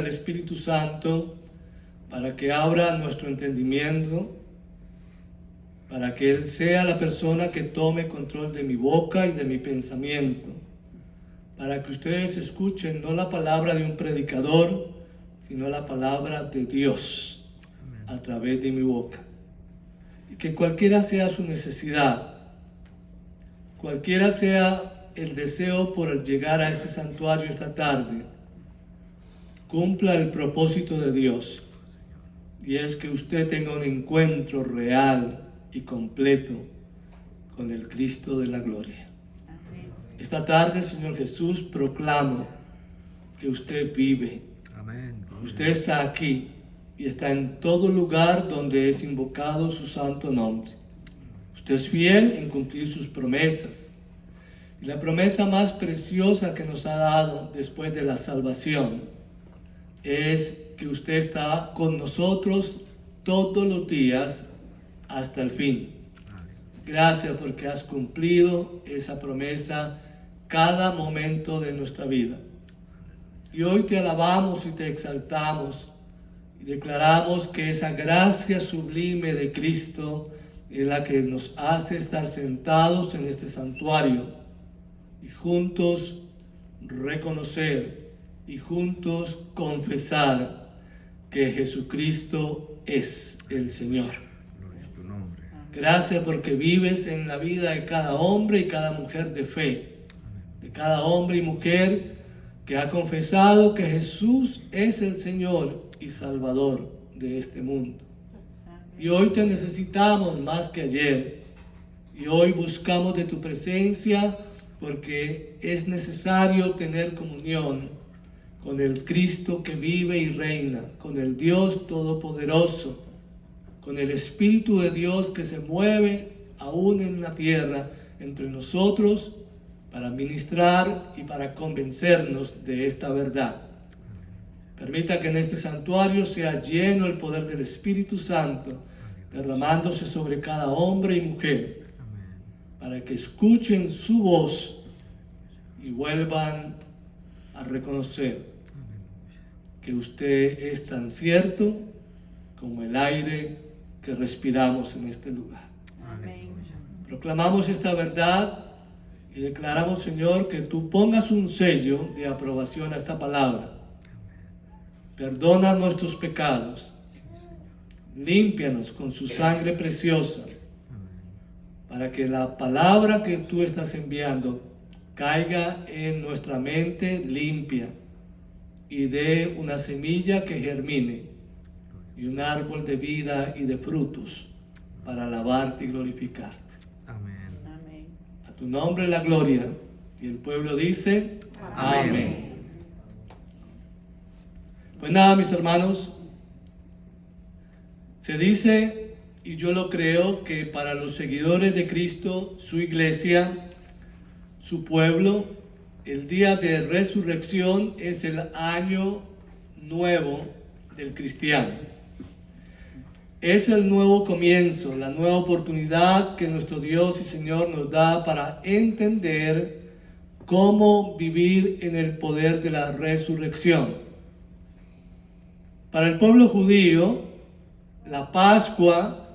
al Espíritu Santo para que abra nuestro entendimiento, para que Él sea la persona que tome control de mi boca y de mi pensamiento, para que ustedes escuchen no la palabra de un predicador, sino la palabra de Dios a través de mi boca. Y que cualquiera sea su necesidad, cualquiera sea el deseo por llegar a este santuario esta tarde, cumpla el propósito de Dios, y es que usted tenga un encuentro real y completo con el Cristo de la gloria. Esta tarde, Señor Jesús, proclamo que usted vive. Usted está aquí y está en todo lugar donde es invocado su santo nombre. Usted es fiel en cumplir sus promesas. Y la promesa más preciosa que nos ha dado después de la salvación es que usted está con nosotros todos los días hasta el fin. Gracias porque has cumplido esa promesa cada momento de nuestra vida. Y hoy te alabamos y te exaltamos y declaramos que esa gracia sublime de Cristo es la que nos hace estar sentados en este santuario y juntos reconocer y juntos confesar que Jesucristo es el Señor. Gracias porque vives en la vida de cada hombre y cada mujer de fe, de cada hombre y mujer que ha confesado que Jesús es el Señor y Salvador de este mundo. Y hoy te necesitamos más que ayer. Y hoy buscamos de tu presencia porque es necesario tener comunión con el Cristo que vive y reina, con el Dios Todopoderoso, con el Espíritu de Dios que se mueve aún en la tierra entre nosotros para ministrar y para convencernos de esta verdad. Permita que en este santuario sea lleno el poder del Espíritu Santo, derramándose sobre cada hombre y mujer, para que escuchen su voz y vuelvan a reconocer que usted es tan cierto como el aire que respiramos en este lugar. Amén. Proclamamos esta verdad y declaramos, Señor, que tú pongas un sello de aprobación a esta palabra. Perdona nuestros pecados, límpianos con su sangre preciosa, para que la palabra que tú estás enviando caiga en nuestra mente limpia y dé una semilla que germine y un árbol de vida y de frutos para alabarte y glorificarte. Amén. Amén. A tu nombre la gloria. Y el pueblo dice, amén. Amén. Pues nada, mis hermanos, se dice, y yo lo creo, que para los seguidores de Cristo, su iglesia, su pueblo, el día de resurrección es el año nuevo del cristiano. Es el nuevo comienzo, la nueva oportunidad que nuestro Dios y Señor nos da para entender cómo vivir en el poder de la resurrección. Para el pueblo judío, la Pascua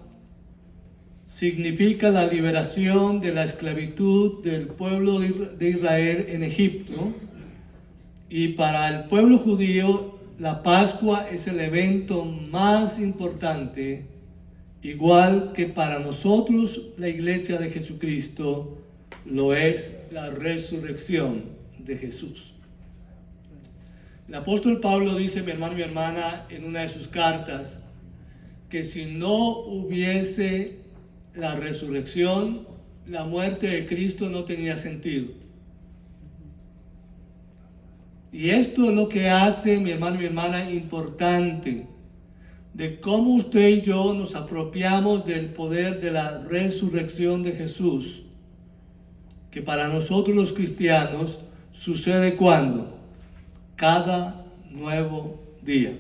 significa la liberación de la esclavitud del pueblo de Israel en Egipto, y para el pueblo judío la Pascua es el evento más importante, igual que para nosotros la iglesia de Jesucristo lo es la resurrección de Jesús. El apóstol Pablo dice, mi hermano y mi hermana, en una de sus cartas, que si no hubiese la resurrección, la muerte de Cristo no tenía sentido. Y esto es lo que hace, mi hermano y mi hermana, importante, de cómo usted y yo nos apropiamos del poder de la resurrección de Jesús, que para nosotros los cristianos sucede cuando, cada nuevo día.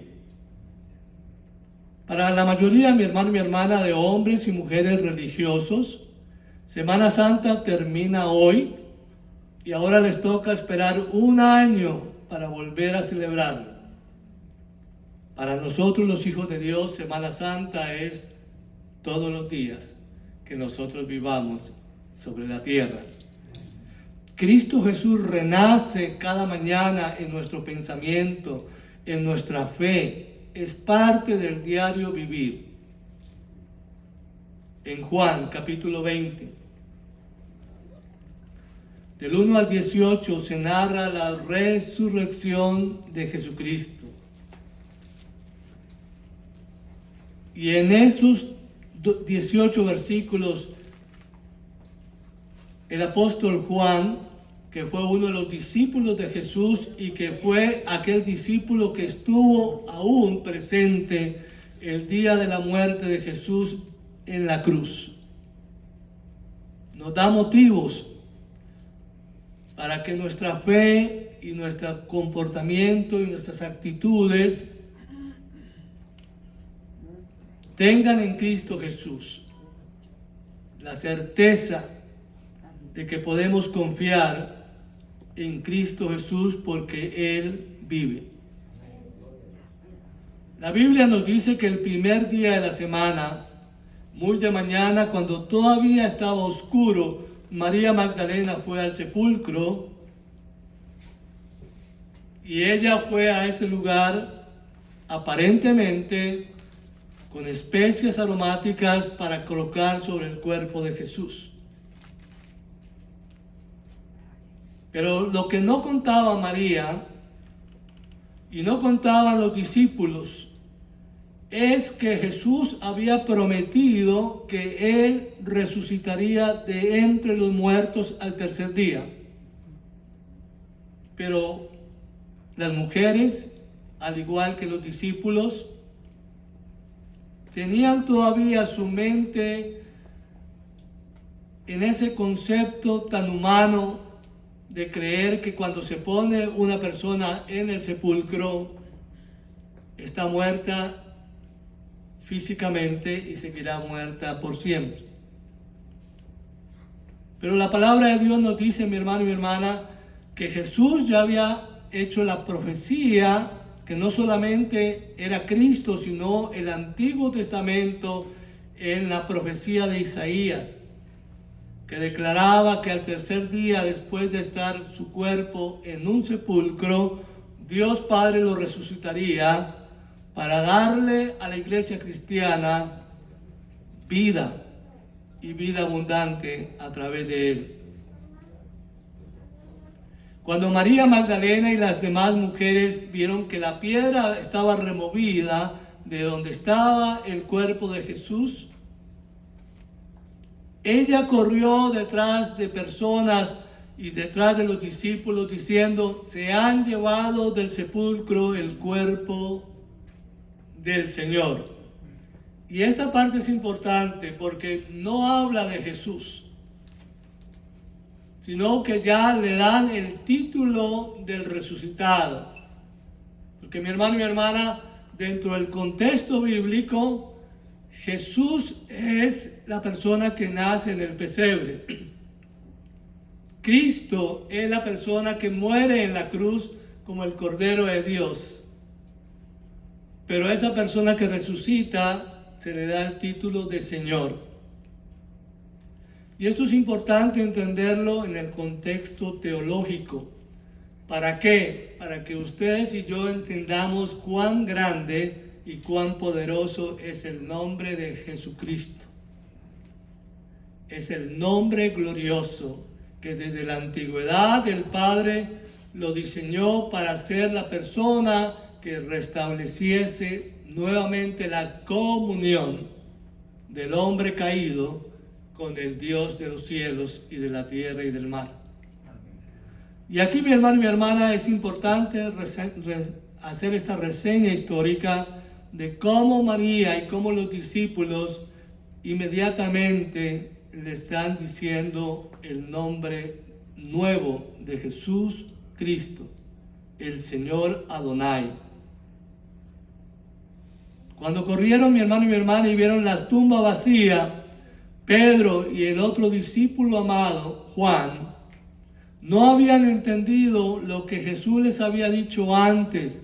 Para la mayoría, mi hermano y mi hermana, de hombres y mujeres religiosos, Semana Santa termina hoy y ahora les toca esperar un año para volver a celebrarla. Para nosotros los hijos de Dios, Semana Santa es todos los días que nosotros vivamos sobre la tierra. Cristo Jesús renace cada mañana en nuestro pensamiento, en nuestra fe. Es parte del diario vivir. En Juan capítulo 20, del 1 al 18, se narra la resurrección de Jesucristo. Y en esos 18 versículos, el apóstol Juan, que fue uno de los discípulos de Jesús y que fue aquel discípulo que estuvo aún presente el día de la muerte de Jesús en la cruz, nos da motivos para que nuestra fe y nuestro comportamiento y nuestras actitudes tengan en Cristo Jesús la certeza de que podemos confiar en Cristo Jesús porque Él vive. La Biblia nos dice que el primer día de la semana, muy de mañana, cuando todavía estaba oscuro, María Magdalena fue al sepulcro y ella fue a ese lugar aparentemente con especias aromáticas para colocar sobre el cuerpo de Jesús. Pero lo que no contaba María y no contaban los discípulos es que Jesús había prometido que Él resucitaría de entre los muertos al tercer día. Pero las mujeres, al igual que los discípulos, tenían todavía su mente en ese concepto tan humano de creer que cuando se pone una persona en el sepulcro está muerta físicamente y seguirá muerta por siempre. Pero la palabra de Dios nos dice, mi hermano y mi hermana, que Jesús ya había hecho la profecía, que no solamente era Cristo, sino el Antiguo Testamento en la profecía de Isaías, que declaraba que al tercer día, después de estar su cuerpo en un sepulcro, Dios Padre lo resucitaría para darle a la iglesia cristiana vida y vida abundante a través de él. Cuando María Magdalena y las demás mujeres vieron que la piedra estaba removida de donde estaba el cuerpo de Jesús, ella corrió detrás de personas y detrás de los discípulos diciendo: se han llevado del sepulcro el cuerpo del Señor. Y esta parte es importante porque no habla de Jesús, sino que ya le dan el título del resucitado. Porque mi hermano y mi hermana, dentro del contexto bíblico, Jesús es la persona que nace en el pesebre. Cristo es la persona que muere en la cruz como el Cordero de Dios. Pero a esa persona que resucita se le da el título de Señor. Y esto es importante entenderlo en el contexto teológico. ¿Para qué? Para que ustedes y yo entendamos cuán grande y cuán poderoso es el nombre de Jesucristo. Es el nombre glorioso que desde la antigüedad el Padre lo diseñó para ser la persona que restableciese nuevamente la comunión del hombre caído con el Dios de los cielos y de la tierra y del mar. Y aquí, mi hermano y mi hermana, es importante hacer esta reseña histórica de cómo María y cómo los discípulos inmediatamente le están diciendo el nombre nuevo de Jesús Cristo, el Señor Adonai. Cuando corrieron mi hermano y mi hermana y vieron la tumba vacía, Pedro y el otro discípulo amado, Juan, no habían entendido lo que Jesús les había dicho antes,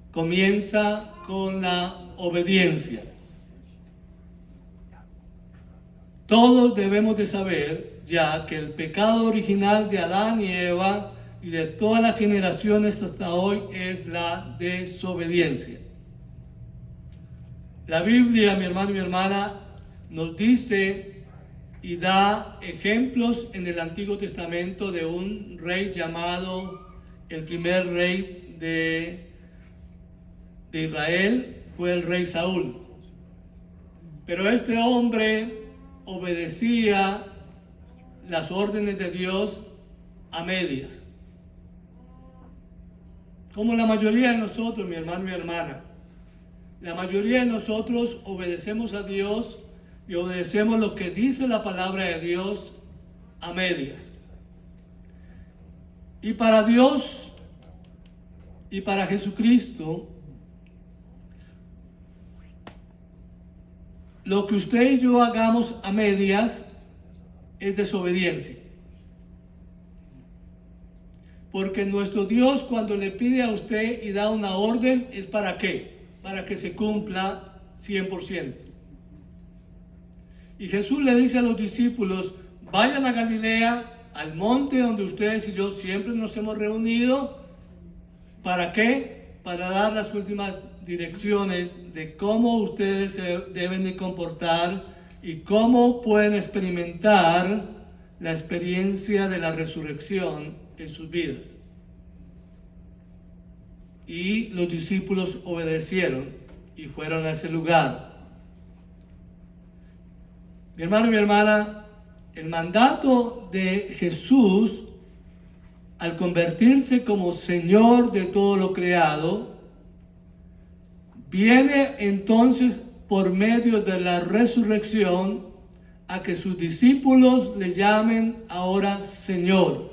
comienza con la obediencia. Todos debemos de saber ya que el pecado original de Adán y Eva y de todas las generaciones hasta hoy es la desobediencia. La Biblia, mi hermano y mi hermana, nos dice y da ejemplos en el Antiguo Testamento de un rey llamado, el primer rey de Israel fue el rey Saúl. Pero este hombre obedecía las órdenes de Dios a medias. Como la mayoría de nosotros, mi hermano y mi hermana, la mayoría de nosotros obedecemos a Dios y obedecemos lo que dice la palabra de Dios a medias. Y para Dios y para Jesucristo, lo que usted y yo hagamos a medias es desobediencia. Porque nuestro Dios, cuando le pide a usted y da una orden, ¿es para qué? Para que se cumpla 100%. Y Jesús le dice a los discípulos: vayan a Galilea, al monte donde ustedes y yo siempre nos hemos reunido. ¿Para qué? Para dar las últimas direcciones de cómo ustedes se deben de comportar y cómo pueden experimentar la experiencia de la resurrección en sus vidas. Y los discípulos obedecieron y fueron a ese lugar. Mi hermano y mi hermana, el mandato de Jesús al convertirse como Señor de todo lo creado viene entonces por medio de la resurrección a que sus discípulos le llamen ahora Señor.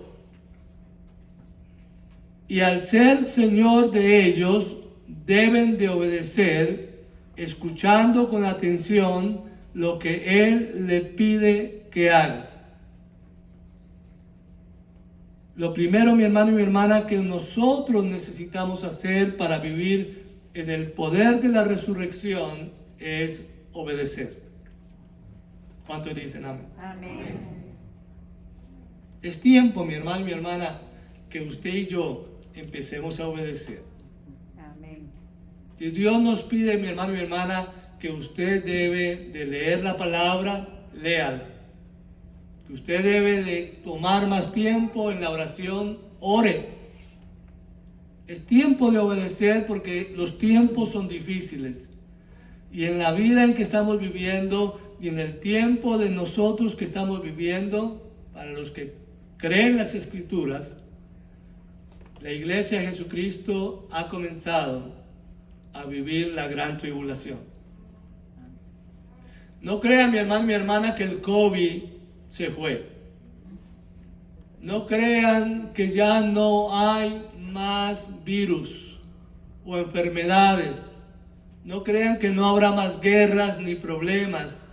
Y al ser Señor de ellos, deben de obedecer, escuchando con atención lo que Él le pide que haga. Lo primero, mi hermano y mi hermana, que nosotros necesitamos hacer para vivir en el poder de la resurrección es obedecer. ¿Cuántos dicen amén? Amén. Es tiempo, mi hermano y mi hermana, que usted y yo empecemos a obedecer. Amén. Si Dios nos pide, mi hermano y mi hermana, que usted debe de leer la palabra, léala. Que usted debe de tomar más tiempo en la oración, ore. Es tiempo de obedecer porque los tiempos son difíciles. Y en la vida en que estamos viviendo y en el tiempo de nosotros que estamos viviendo, para los que creen las Escrituras, la Iglesia de Jesucristo ha comenzado a vivir la gran tribulación. No crea, mi hermano y mi hermana, que el COVID se fue. No crean que ya no hay más virus o enfermedades. No crean que no habrá más guerras ni problemas.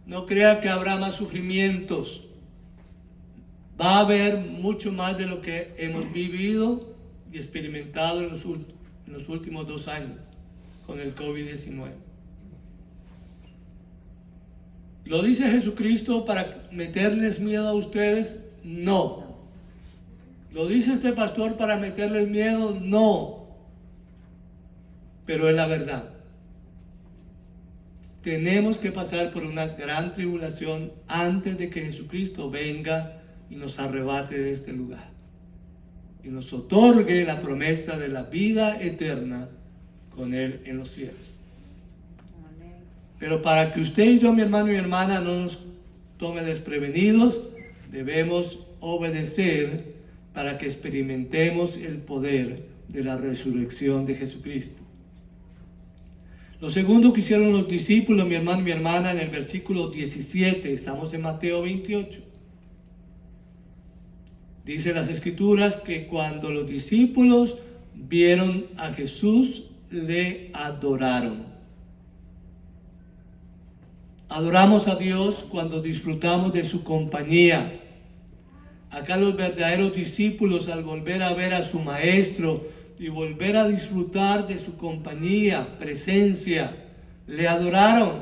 No crean que habrá más sufrimientos. Va a haber mucho más de lo que hemos vivido y experimentado en los últimos 2 años con el COVID-19. ¿Lo dice Jesucristo para meterles miedo a ustedes? No. ¿Lo dice este pastor para meterles miedo? No. Pero es la verdad. Tenemos que pasar por una gran tribulación antes de que Jesucristo venga y nos arrebate de este lugar y nos otorgue la promesa de la vida eterna con Él en los cielos. Amén. Pero para que usted y yo, mi hermano y mi hermana, no nos tome desprevenidos, debemos obedecer para que experimentemos el poder de la resurrección de Jesucristo. Lo segundo que hicieron los discípulos, mi hermano y mi hermana, en el versículo 17, estamos en Mateo 28. Dice las Escrituras que cuando los discípulos vieron a Jesús, le adoraron. Adoramos a Dios cuando disfrutamos de su compañía. Acá los verdaderos discípulos, al volver a ver a su maestro, y volver a disfrutar de su compañía, presencia. Le adoraron.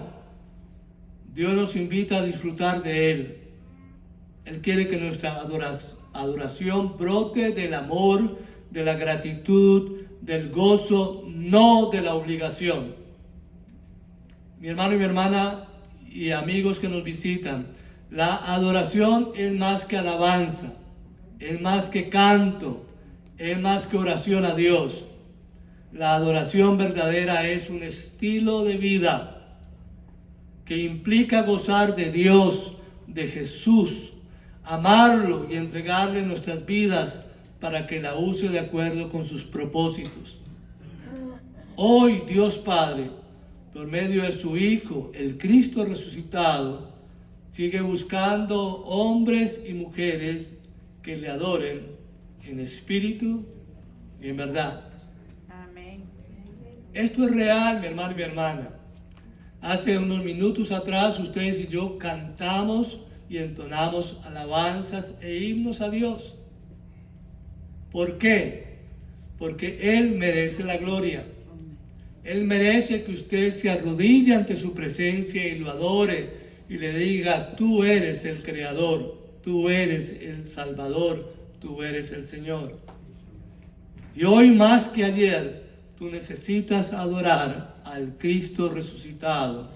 Dios nos invita a disfrutar de Él. Él quiere que nuestra adoración brote del amor, de la gratitud, del gozo, no de la obligación. Mi hermano y mi hermana y amigos que nos visitan, la adoración es más que alabanza, es más que canto, es más que oración a Dios. La adoración verdadera es un estilo de vida que implica gozar de Dios, de Jesús, amarlo y entregarle nuestras vidas para que la use de acuerdo con sus propósitos. Hoy Dios Padre, por medio de su Hijo, el Cristo resucitado, sigue buscando hombres y mujeres que le adoren en espíritu y en verdad. Amén. Esto es real, mi hermano y mi hermana. Hace unos minutos atrás ustedes y yo cantamos y entonamos alabanzas e himnos a Dios. ¿Por qué? Porque Él merece la gloria. Él merece que usted se arrodille ante su presencia y lo adore y le diga: tú eres el Creador, tú eres el Salvador, tú eres el Señor. Y hoy más que ayer, tú necesitas adorar al Cristo resucitado,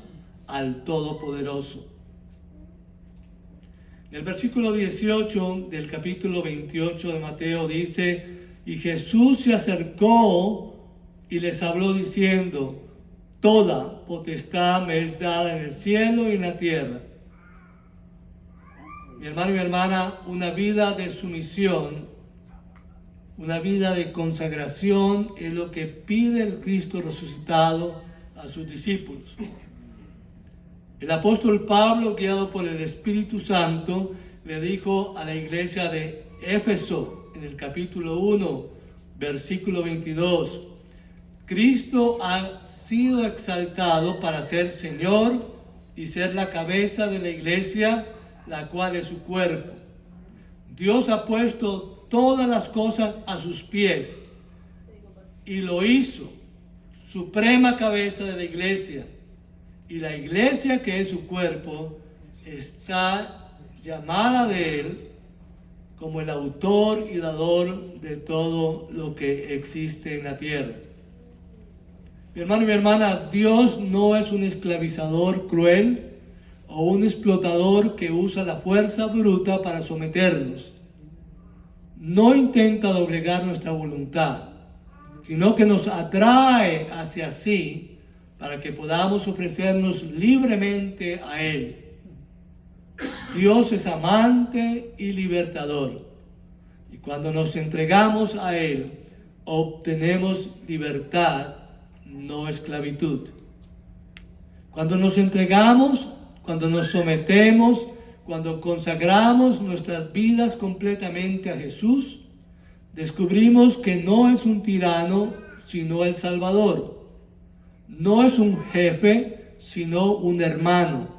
al Todopoderoso. En el versículo 18 del capítulo 28 de Mateo dice: y Jesús se acercó y les habló diciendo: toda potestad me es dada en el cielo y en la tierra. Mi hermano y mi hermana, una vida de sumisión, una vida de consagración es lo que pide el Cristo resucitado a sus discípulos. El apóstol Pablo, guiado por el Espíritu Santo, le dijo a la iglesia de Éfeso en el capítulo 1, versículo 22: Cristo ha sido exaltado para ser Señor y ser la cabeza de la iglesia, la cual es su cuerpo. Dios ha puesto todas las cosas a sus pies y lo hizo suprema cabeza de la iglesia. Y la iglesia, que es su cuerpo, está llamada de Él como el autor y dador de todo lo que existe en la tierra. Mi hermano y mi hermana, Dios no es un esclavizador cruel o un explotador que usa la fuerza bruta para someternos. No intenta doblegar nuestra voluntad, sino que nos atrae hacia sí para que podamos ofrecernos libremente a Él. Dios es amante y libertador, y cuando nos entregamos a Él, obtenemos libertad, no esclavitud. Cuando nos entregamos, cuando nos sometemos, cuando consagramos nuestras vidas completamente a Jesús, descubrimos que no es un tirano, sino el Salvador. No es un jefe, sino un hermano.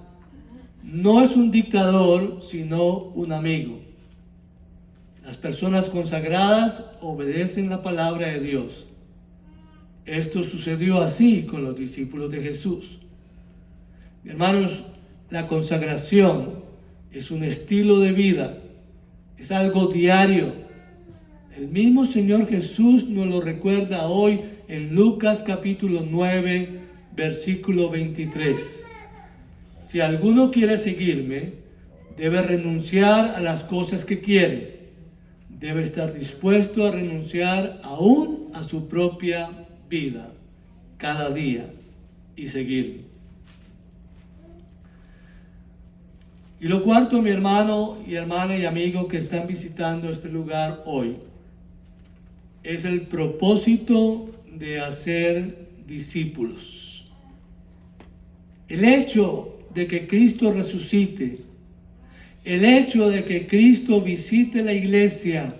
No es un dictador, sino un amigo. Las personas consagradas obedecen la palabra de Dios. Esto sucedió así con los discípulos de Jesús. Hermanos, la consagración es un estilo de vida, es algo diario. El mismo Señor Jesús nos lo recuerda hoy en Lucas capítulo 9, versículo 23. Si alguno quiere seguirme, debe renunciar a las cosas que quiere. Debe estar dispuesto a renunciar aún a su propia vida cada día y seguirme. Y lo cuarto, mi hermano y hermana y amigo que están visitando este lugar hoy, es el propósito de hacer discípulos. El hecho de que Cristo resucite, el hecho de que Cristo visite la iglesia,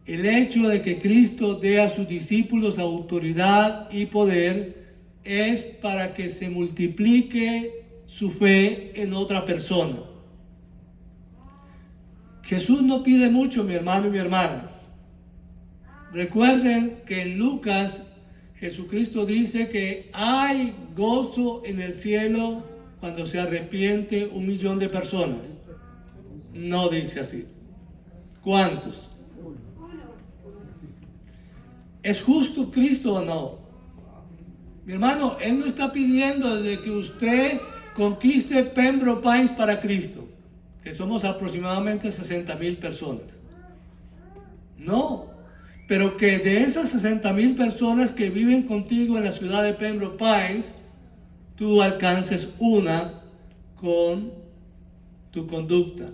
el hecho de que Cristo dé a sus discípulos autoridad y poder, es para que se multiplique su fe en otra persona. Jesús no pide mucho, mi hermano y mi hermana. Recuerden que en Lucas Jesucristo dice que hay gozo en el cielo cuando se arrepiente 1 millón de personas. No dice así. ¿Cuántos? ¿Es justo Cristo o no? Mi hermano, Él no está pidiendo de que usted conquiste Pembroke Pines para Cristo, que somos aproximadamente 60,000 personas. No, pero que de esas 60,000 personas que viven contigo en la ciudad de Pembroke Pines, tú alcances una con tu conducta,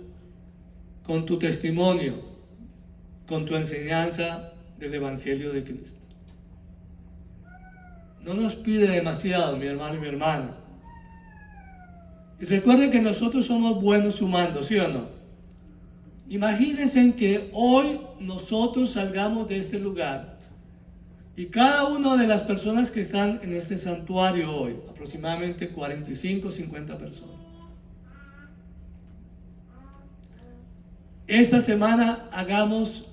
con tu testimonio, con tu enseñanza del Evangelio de Cristo. No nos pide demasiado, mi hermano y mi hermana. Y recuerden que nosotros somos buenos sumando, ¿sí o no? Imagínense que hoy nosotros salgamos de este lugar y cada una de las personas que están en este santuario hoy, aproximadamente 45, 50 personas, esta semana hagamos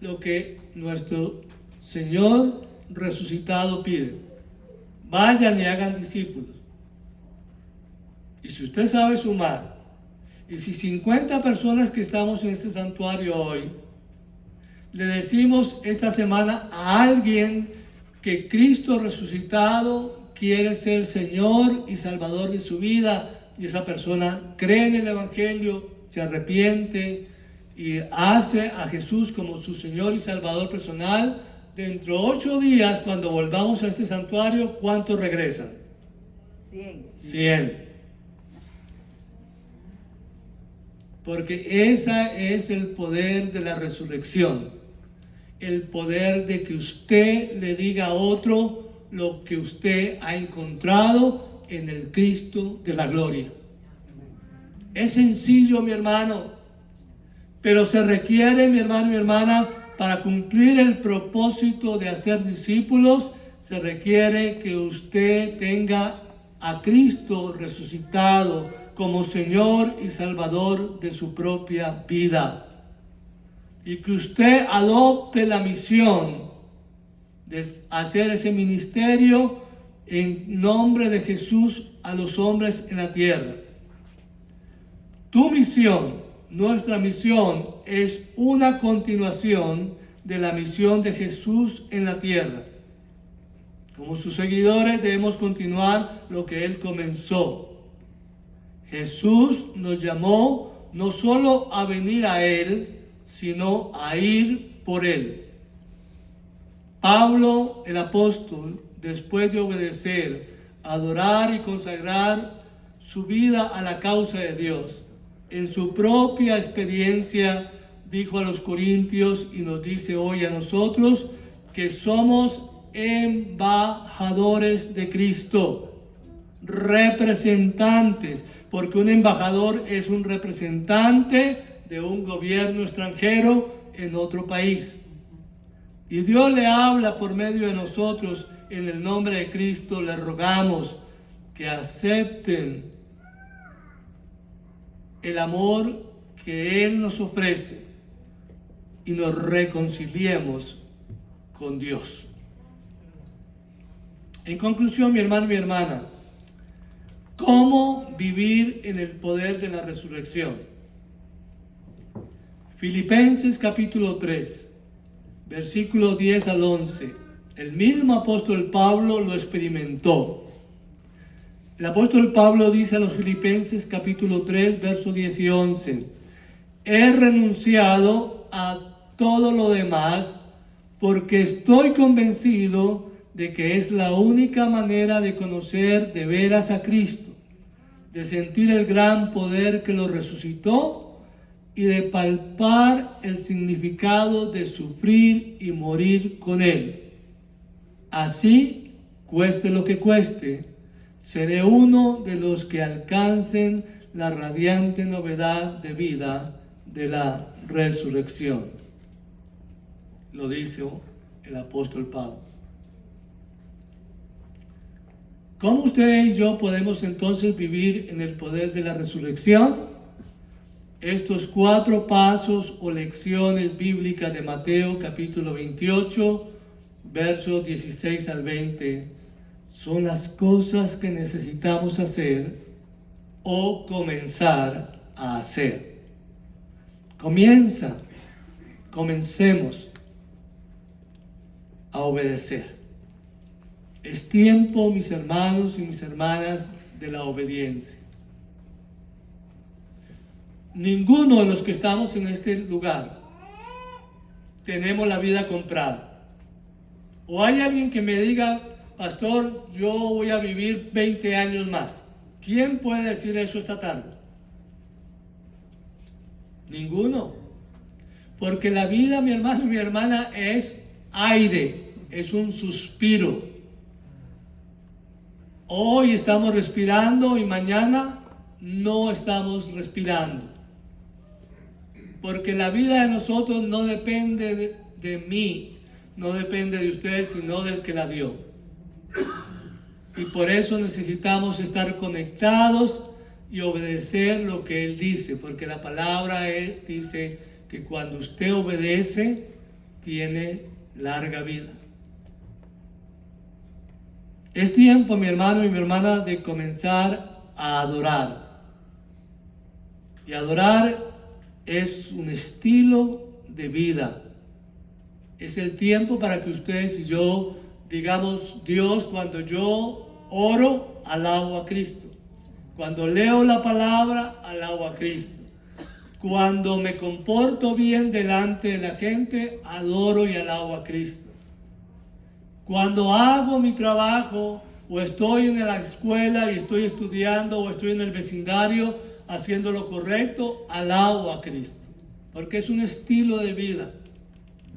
lo que nuestro Señor resucitado pide. Vayan y hagan discípulos. Y si usted sabe sumar, y si 50 personas que estamos en este santuario hoy, le decimos esta semana a alguien que Cristo resucitado quiere ser Señor y Salvador de su vida, y esa persona cree en el Evangelio, se arrepiente y hace a Jesús como su Señor y Salvador personal, dentro de 8 días, cuando volvamos a este santuario, ¿cuántos regresan? 100. Porque ese es el poder de la resurrección. El poder de que usted le diga a otro lo que usted ha encontrado en el Cristo de la gloria. Es sencillo, mi hermano, pero se requiere, mi hermano y mi hermana, para cumplir el propósito de hacer discípulos, se requiere que usted tenga a Cristo resucitado como Señor y Salvador de su propia vida. Y que usted adopte la misión de hacer ese ministerio en nombre de Jesús a los hombres en la tierra. Tu misión, nuestra misión, es una continuación de la misión de Jesús en la tierra. Como sus seguidores debemos continuar lo que Él comenzó. Jesús nos llamó no solo a venir a Él, sino a ir por Él. Pablo, el apóstol, después de obedecer, adorar y consagrar su vida a la causa de Dios, en su propia experiencia dijo a los corintios y nos dice hoy a nosotros que somos embajadores de Cristo, representantes, porque un embajador es un representante de un gobierno extranjero en otro país. Y Dios le habla por medio de nosotros. En el nombre de Cristo le rogamos que acepten el amor que Él nos ofrece y nos reconciliemos con Dios. En conclusión, mi hermano y mi hermana, ¿cómo vivir en el poder de la resurrección? Filipenses capítulo 3, versículos 10 al 11. El mismo apóstol Pablo lo experimentó. El apóstol Pablo dice a los Filipenses capítulo 3, versos 10 y 11: he renunciado a todo lo demás porque estoy convencido de que es la única manera de conocer de veras a Cristo, de sentir el gran poder que lo resucitó y de palpar el significado de sufrir y morir con Él. Así, cueste lo que cueste, seré uno de los que alcancen la radiante novedad de vida de la resurrección. Lo dice el apóstol Pablo. ¿Cómo usted y yo podemos entonces vivir en el poder de la resurrección? Estos 4 pasos o lecciones bíblicas de Mateo capítulo 28, versos 16 al 20, son las cosas que necesitamos hacer o comenzar a hacer. Comencemos a obedecer. Es tiempo, mis hermanos y mis hermanas, de la obediencia. Ninguno de los que estamos en este lugar tenemos la vida comprada. O hay alguien que me diga, pastor, yo voy a vivir 20 años más. ¿Quién puede decir eso esta tarde? Ninguno. Porque la vida, mi hermano y mi hermana, es aire, es un suspiro. Hoy estamos respirando y mañana no estamos respirando. Porque la vida de nosotros no depende de mí, no depende de ustedes, sino del que la dio. Y por eso necesitamos estar conectados y obedecer lo que Él dice, porque la palabra dice que cuando usted obedece, tiene larga vida. Es tiempo, mi hermano y mi hermana, de comenzar a adorar. Y adorar es un estilo de vida. Es el tiempo para que ustedes y yo digamos, Dios, cuando yo oro, alabo a Cristo. Cuando leo la palabra, alabo a Cristo. Cuando me comporto bien delante de la gente, adoro y alabo a Cristo. Cuando hago mi trabajo, o estoy en la escuela y estoy estudiando, o estoy en el vecindario haciendo lo correcto, alabo a Cristo. Porque es un estilo de vida.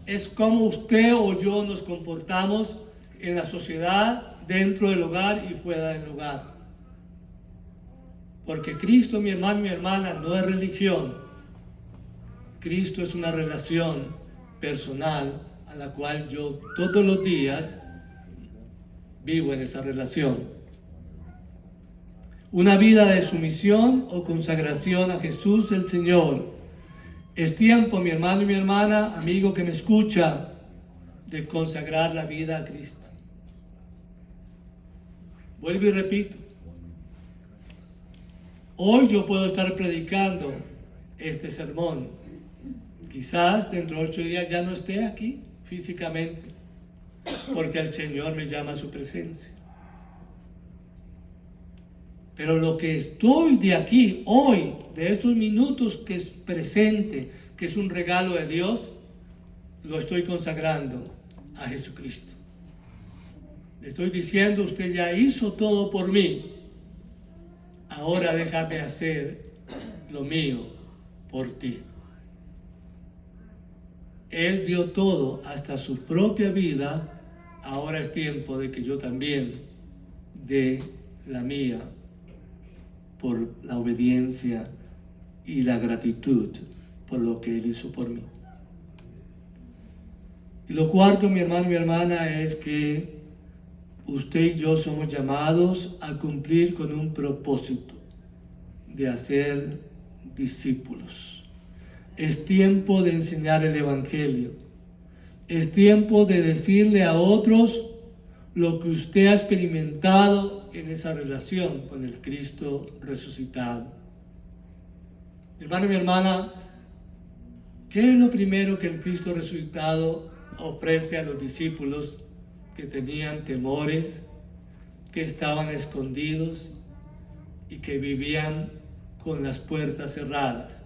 Es como usted o yo nos comportamos en la sociedad, dentro del hogar y fuera del hogar. Porque Cristo, mi hermano y mi hermana, no es religión. Cristo es una relación personal a la cual yo todos los días vivo en esa relación. Una vida de sumisión o consagración a Jesús el Señor. Es tiempo, mi hermano y mi hermana, amigo que me escucha, de consagrar la vida a Cristo. Vuelvo y repito. Hoy yo puedo estar predicando este sermón. Quizás dentro de 8 días ya no esté aquí físicamente, porque el Señor me llama a su presencia. Pero lo que estoy de aquí, hoy, de estos minutos que es presente, que es un regalo de Dios, lo estoy consagrando a Jesucristo. Le estoy diciendo, usted ya hizo todo por mí. Ahora déjame hacer lo mío por ti. Él dio todo, hasta su propia vida. Ahora es tiempo de que yo también dé la mía, por la obediencia y la gratitud por lo que Él hizo por mí. Y lo cuarto, mi hermano y mi hermana, es que usted y yo somos llamados a cumplir con un propósito de hacer discípulos. Es tiempo de enseñar el Evangelio. Es tiempo de decirle a otros lo que usted ha experimentado en esa relación con el Cristo resucitado. Mi hermano y mi hermana, ¿qué es lo primero que el Cristo resucitado ofrece a los discípulos que tenían temores, que estaban escondidos y que vivían con las puertas cerradas?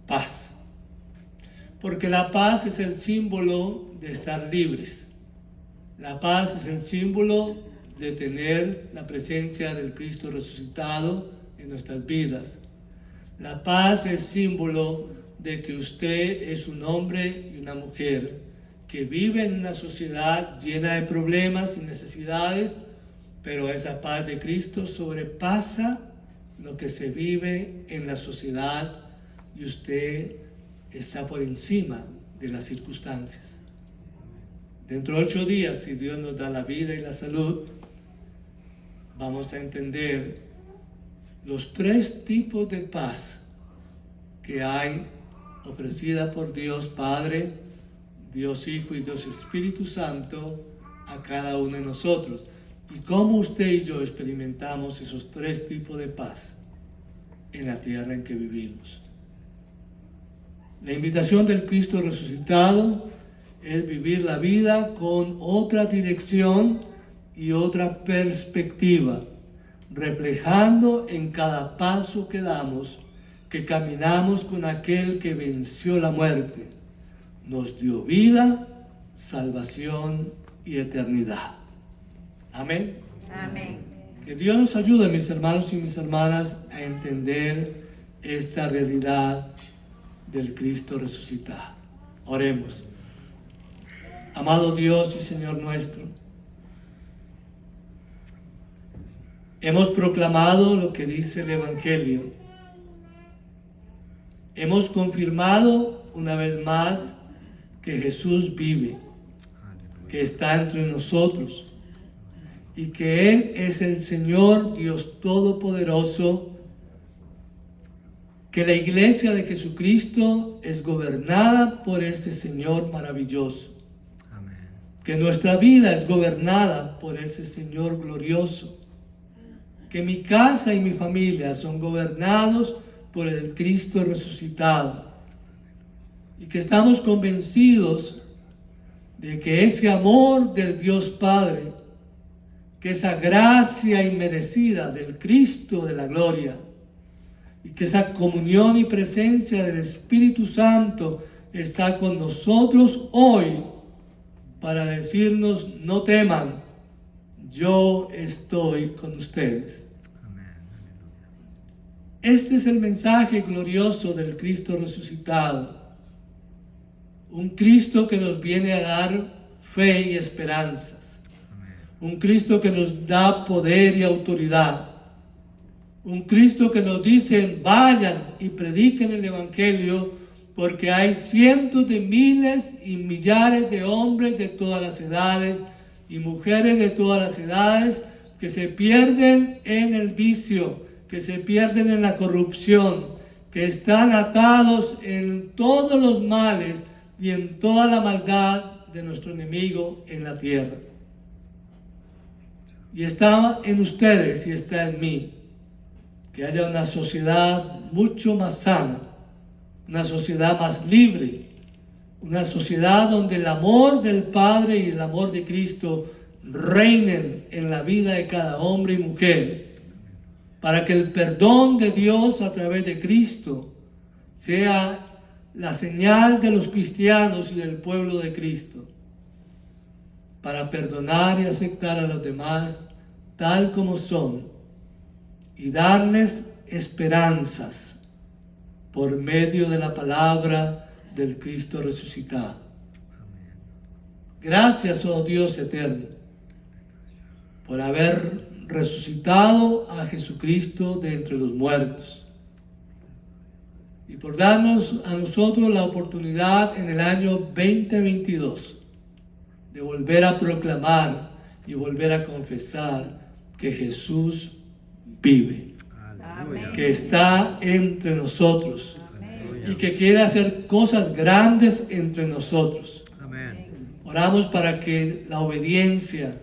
Paz. Porque la paz es el símbolo de estar libres. La paz es el símbolo de tener la presencia del Cristo resucitado en nuestras vidas. La paz es símbolo de que usted es un hombre y una mujer que vive en una sociedad llena de problemas y necesidades, pero esa paz de Cristo sobrepasa lo que se vive en la sociedad y usted está por encima de las circunstancias. Dentro de 8 días, si Dios nos da la vida y la salud, vamos a entender los 3 tipos de paz que hay, ofrecida por Dios Padre, Dios Hijo y Dios Espíritu Santo a cada uno de nosotros. Y cómo usted y yo experimentamos esos tres tipos de paz en la tierra en que vivimos. La invitación del Cristo resucitado es vivir la vida con otra dirección y otra perspectiva, reflejando en cada paso que damos que caminamos con aquel que venció la muerte, nos dio vida, salvación y eternidad. Amén. Amén. Que Dios nos ayude, mis hermanos y mis hermanas, a entender esta realidad del Cristo resucitado. Oremos. Amado Dios y Señor nuestro, hemos proclamado lo que dice el Evangelio. Hemos confirmado una vez más que Jesús vive, que está entre nosotros y que Él es el Señor Dios Todopoderoso, que la iglesia de Jesucristo es gobernada por ese Señor maravilloso, que nuestra vida es gobernada por ese Señor glorioso, que mi casa y mi familia son gobernados por el Cristo resucitado, y que estamos convencidos de que ese amor del Dios Padre, que esa gracia inmerecida del Cristo de la gloria, y que esa comunión y presencia del Espíritu Santo está con nosotros hoy para decirnos: no teman, yo estoy con ustedes. Este es el mensaje glorioso del Cristo resucitado. Un Cristo que nos viene a dar fe y esperanzas. Un Cristo que nos da poder y autoridad. Un Cristo que nos dice: vayan y prediquen el Evangelio, porque hay cientos de miles y millares de hombres de todas las edades y mujeres de todas las edades que se pierden en el vicio, que se pierden en la corrupción, que están atados en todos los males y en toda la maldad de nuestro enemigo en la tierra. Y está en ustedes y está en mí que haya una sociedad mucho más sana, una sociedad más libre, una sociedad donde el amor del Padre y el amor de Cristo reinen en la vida de cada hombre y mujer, para que el perdón de Dios a través de Cristo sea la señal de los cristianos y del pueblo de Cristo, para perdonar y aceptar a los demás tal como son y darles esperanzas por medio de la palabra del Cristo resucitado. Gracias, oh Dios eterno, por haber resucitado a Jesucristo de entre los muertos y por darnos a nosotros la oportunidad en el año 2022 de volver a proclamar y volver a confesar que Jesús vive, Amén. que está entre nosotros y que quiere hacer cosas grandes entre nosotros. Oramos para que la obediencia,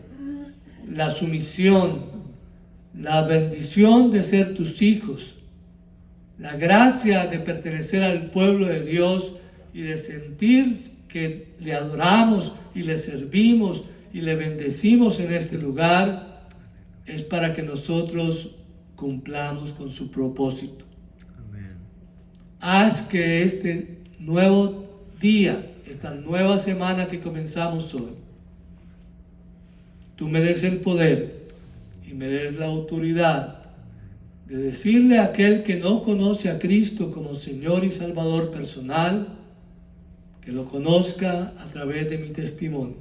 la sumisión, la bendición de ser tus hijos, la gracia de pertenecer al pueblo de Dios y de sentir que le adoramos y le servimos y le bendecimos en este lugar, es para que nosotros cumplamos con su propósito. Haz que este nuevo día, esta nueva semana que comenzamos hoy, tú me des el poder y me des la autoridad de decirle a aquel que no conoce a Cristo como Señor y Salvador personal, que lo conozca a través de mi testimonio,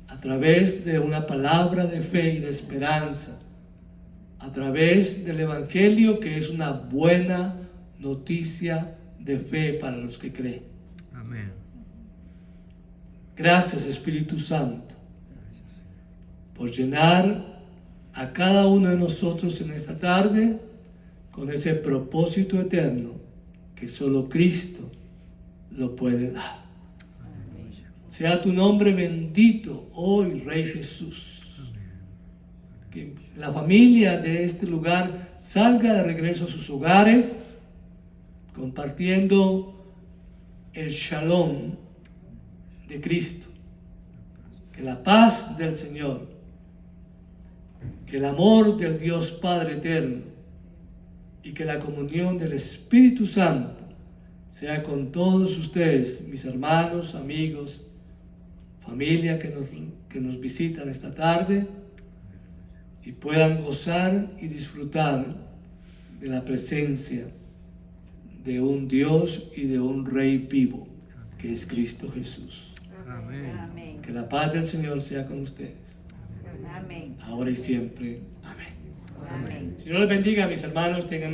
a través de una palabra de fe y de esperanza, a través del Evangelio, que es una buena noticia de fe para los que creen. Amén. Gracias, Espíritu Santo, por llenar a cada uno de nosotros en esta tarde con ese propósito eterno que solo Cristo lo puede dar. Sea tu nombre bendito hoy, Rey Jesús. Que la familia de este lugar salga de regreso a sus hogares, compartiendo el shalom de Cristo. Que la paz del Señor, que el amor del Dios Padre eterno y que la comunión del Espíritu Santo sea con todos ustedes, mis hermanos, amigos, familia que nos visitan esta tarde, y puedan gozar y disfrutar de la presencia de un Dios y de un Rey vivo, que es Cristo Jesús. Amén. Que la paz del Señor sea con ustedes, Amén. ahora y siempre. Amén. Amén. Señor les bendiga, mis hermanos, tengan